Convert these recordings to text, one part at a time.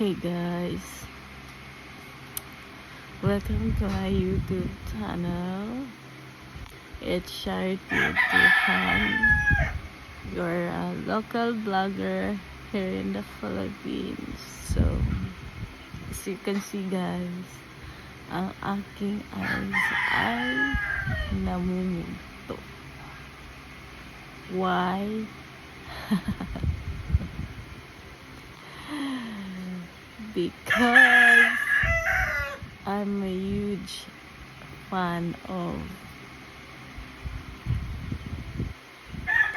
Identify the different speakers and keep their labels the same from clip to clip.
Speaker 1: Hey guys, welcome to my YouTube channel. It's Charity Tuhan, your local blogger here in the Philippines. So, as you can see guys, ang aking eyes ay namumugto. Why? Because I'm a huge fan of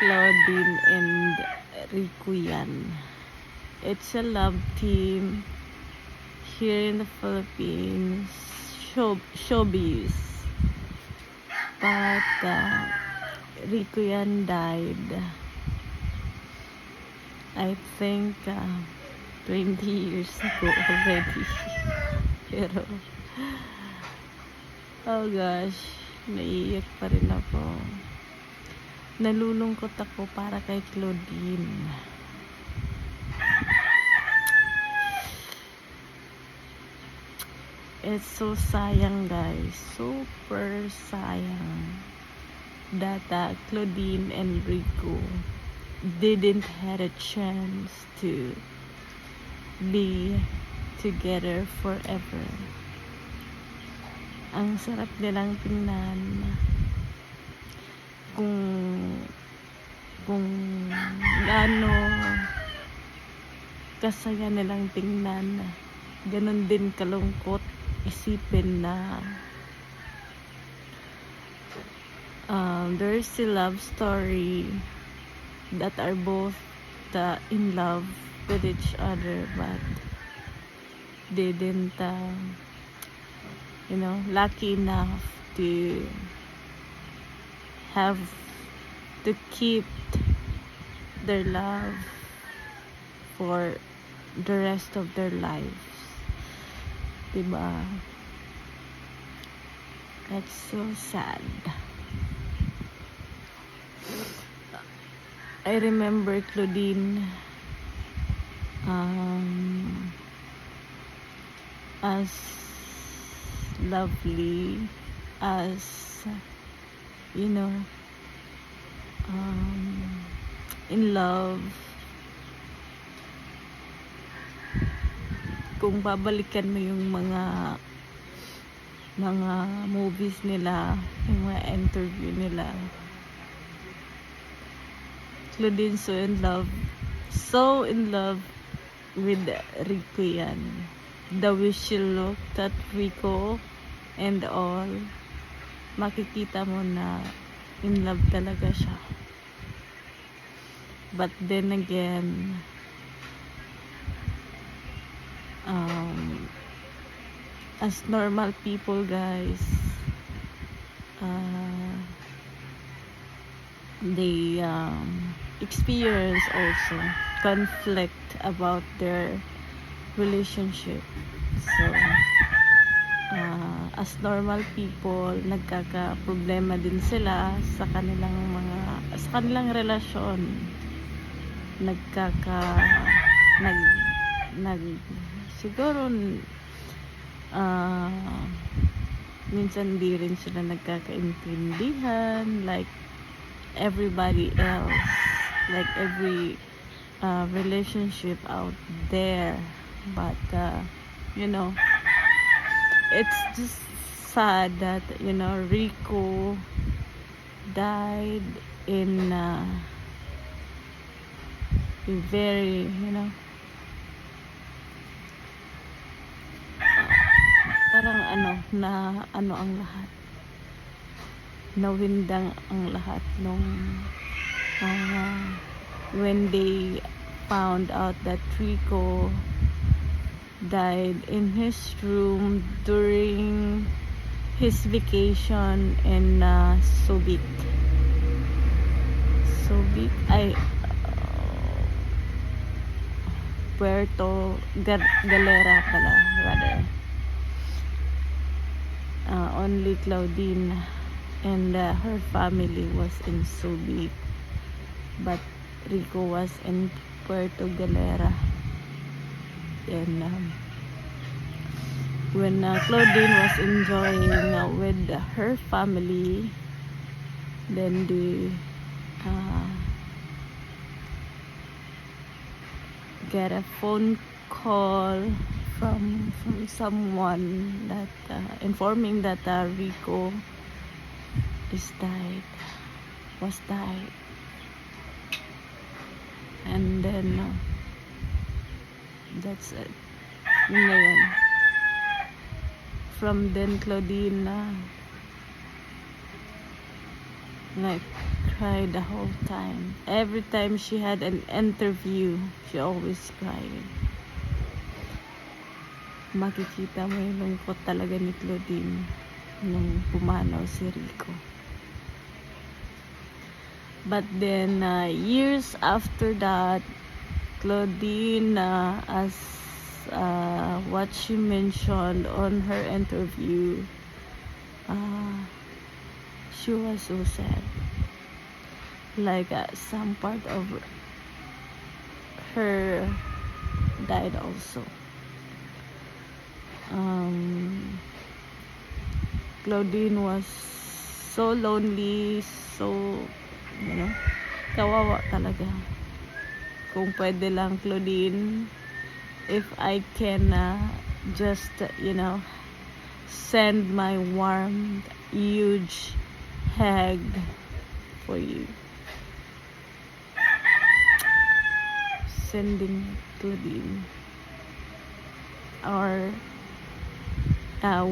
Speaker 1: Claudine and Rico Yan. It's a love team here in the Philippines, showbiz. But Rico Yan died, I think 20 years ago already. Pero, oh gosh, naiiyak pa rin ako. Nalulungkot ako para kay Claudine. It's so sayang guys, super sayang that Claudine and Rico didn't had a chance to be together forever. Ang sarap nilang tingnan kung gaano kasaya nilang tingnan, ganun din kalungkot isipin na there's a love story that are both in love with each other, but they didn't lucky enough to have to keep their love for the rest of their lives, diba? That's so sad. I remember Claudine as lovely as in love. Kung babalikan mo yung mga movies nila, yung mga interview nila, Claudine so in love with Rico Yan. The way she looked at Rico and all, makikita mo na in love talaga siya. But then again, as normal people guys, they experience also conflict about their relationship. So as normal people, nagkaka-problema din sila sa kanilang relasyon. Siguro minsan di rin sila nagkakaintindihan like everybody else, like every relationship out there. But it's just sad that Rico died in a very parang ang lahat, nawindang ang lahat nung when they found out that Rico died in his room during his vacation in Subic Puerto Galera pala rather. Only Claudine and her family was in Subic, but Rico was in Puerto Galera. then when Claudine was enjoying with her family, then they get a phone call from someone that informing that Rico was died, and then that's it. Yun na yun. From then, Claudine like cried the whole time. Every time she had an interview, she always cried. Makikita mo yung lungkot talaga ni Claudine nung pumanaw si Rico. But then years after that, Claudine, as what she mentioned on her interview, she was so sad. Like some part of her died also. Claudine was so lonely, so kawawa talaga. Kung pwede lang, Claudine, if I can just send my warm, huge hug for you. Sending Claudine or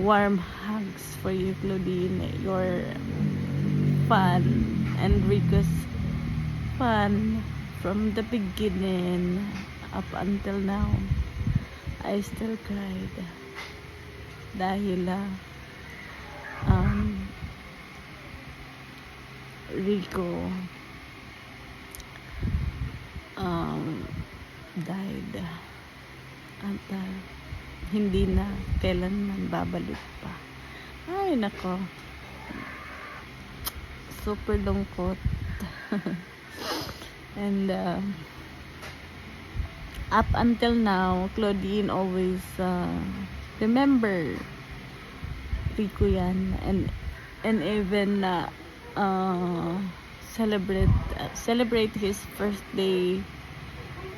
Speaker 1: warm hugs for you, Claudine. Your fun and Rico's fun from the beginning up until now. I still cried dahil Rico died at hindi na kailanman babalik pa. Ay nako, super lungkot. And up until now, Claudine always remember Rico yan, and even celebrate his birthday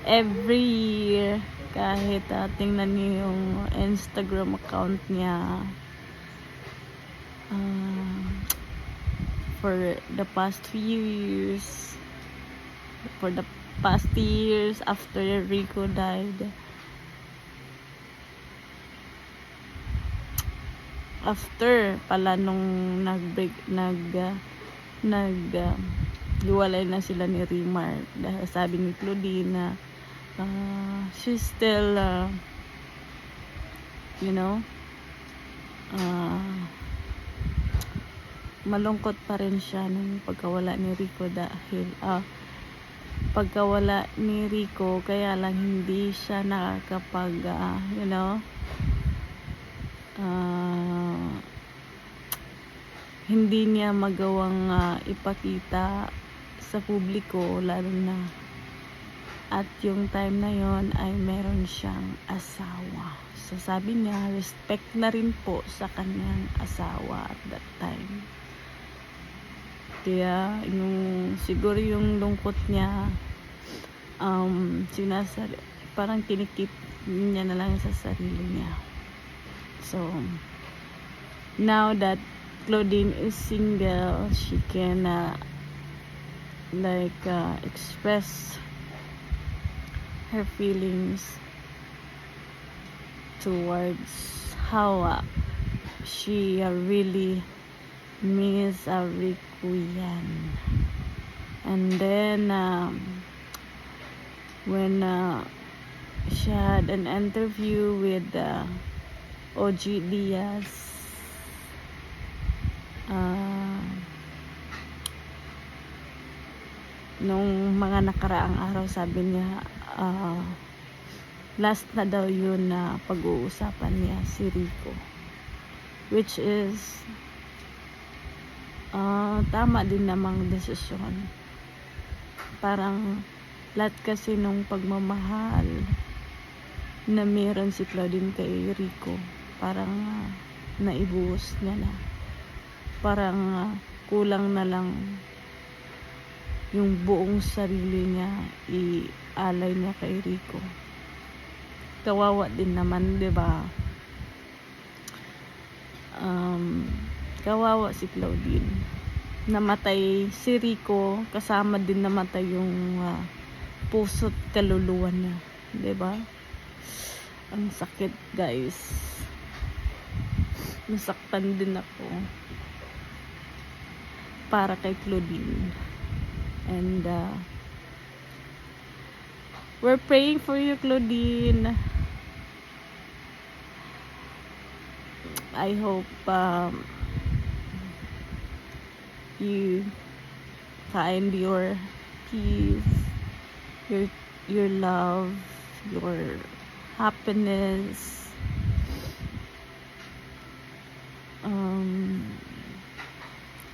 Speaker 1: every year. Kahit tingnan niyo yung Instagram account niya, for the past few years, after Rico died, after pala nung hiwalay na sila ni Rimar, dahil sabi ni Claudine na she's still malungkot pa rin siya nung pagkawala ni Rico, dahil pagkawala ni Rico, kaya lang hindi siya nakakapag hindi niya magawang ipakita sa publiko, lalo na at yung time na yon ay meron siyang asawa. So sabi niya, respect na rin po sa kanyang asawa at that time. Kaya siguro yung lungkot niya, parang kinikip niya na lang sa sarili niya. So now that Claudine is single, she can express her feelings towards how she really miss Rico yan. And then when she had an interview with OG Diaz, nung mga nakaraang araw, sabi niya last na daw yun na pag-uusapan niya si Rico, which is tama din namang desisyon. Parang lahat kasi nung pagmamahal na meron si Claudine kay Rico. Parang naibuhos niya na. Parang kulang na lang yung buong sarili niya ialay niya kay Rico. Kawawa din naman, 'di ba? Kawawa si Claudine. Namatay si Rico, kasama din namatay yung puso't kaluluwa niya, 'di ba? Ang sakit, guys. Nasaktan din ako para kay Claudine. And we're praying for you, Claudine. I hope you find your peace, your love, your happiness.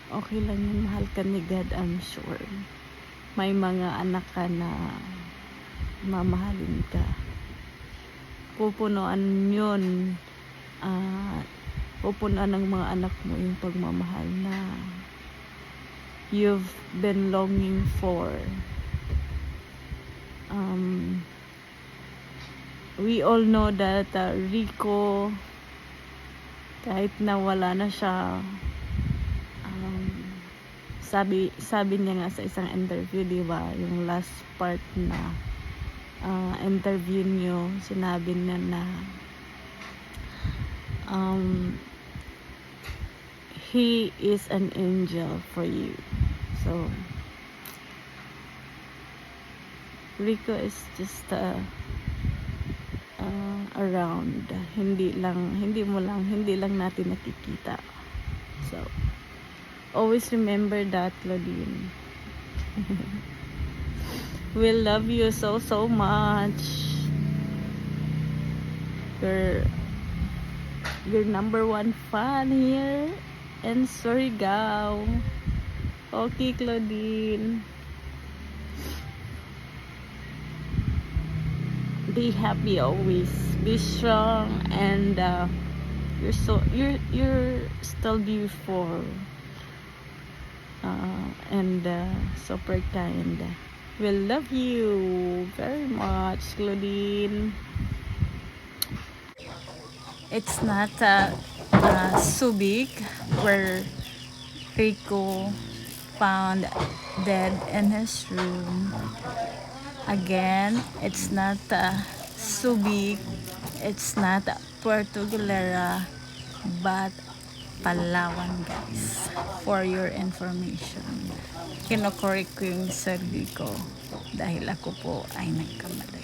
Speaker 1: Okay lang yun, mahal ka ni God, I'm sure. May mga anak ka na mamahalin ka. Pupunuan yun, pupunuan ng mga anak mo yung pagmamahal na you've been longing for. We all know that Rico, kahit na wala na siya, sabi niya nga sa isang interview, di ba, yung last part na interview niyo, sinabi niya na he is an angel for you. So Rico is just around, hindi lang natin nakikita. So always remember that, Claudine. We love you so much. You're number one fan here in Surigao. Okay, Claudine. Be happy always. Be strong, and you're still beautiful. And super kind. We love you very much, Claudine. It's not Subic where Rico found dead in his room. Again, it's not Subic, it's not Puerto Galera, but Palawan, guys, for your information. Kinokorek ko yung sarili ko dahil ako po ay nagkamali.